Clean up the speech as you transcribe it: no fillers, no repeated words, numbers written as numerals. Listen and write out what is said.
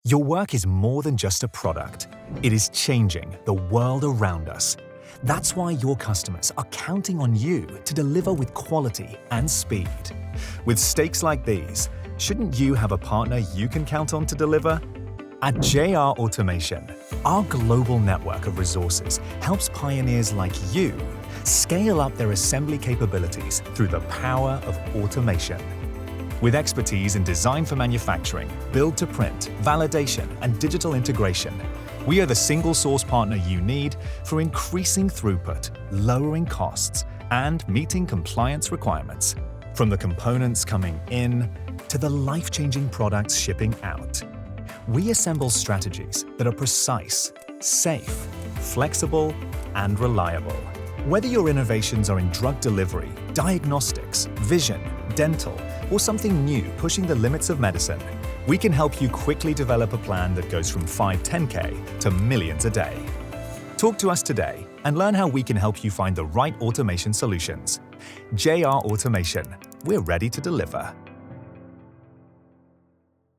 Your work is more than just a product. It is changing the world around us. That's why your customers are counting on you to deliver with quality and speed. With stakes like these, shouldn't you have a partner you can count on to deliver? At JR Automation, our global network of resources helps pioneers like you scale up their assembly capabilities through the power of automation. With expertise in design for manufacturing, build to print, validation, and digital integration, we are the single source partner you need for increasing throughput, lowering costs, and meeting compliance requirements. From the components coming in to the life-changing products shipping out, we assemble strategies that are precise, safe, flexible, and reliable. Whether your innovations are in drug delivery, diagnostics, vision, dental, or something new pushing the limits of medicine, we can help you quickly develop a plan that goes from 5-10K to millions a day. Talk to us today and learn how we can help you find the right automation solutions. JR Automation, we're ready to deliver.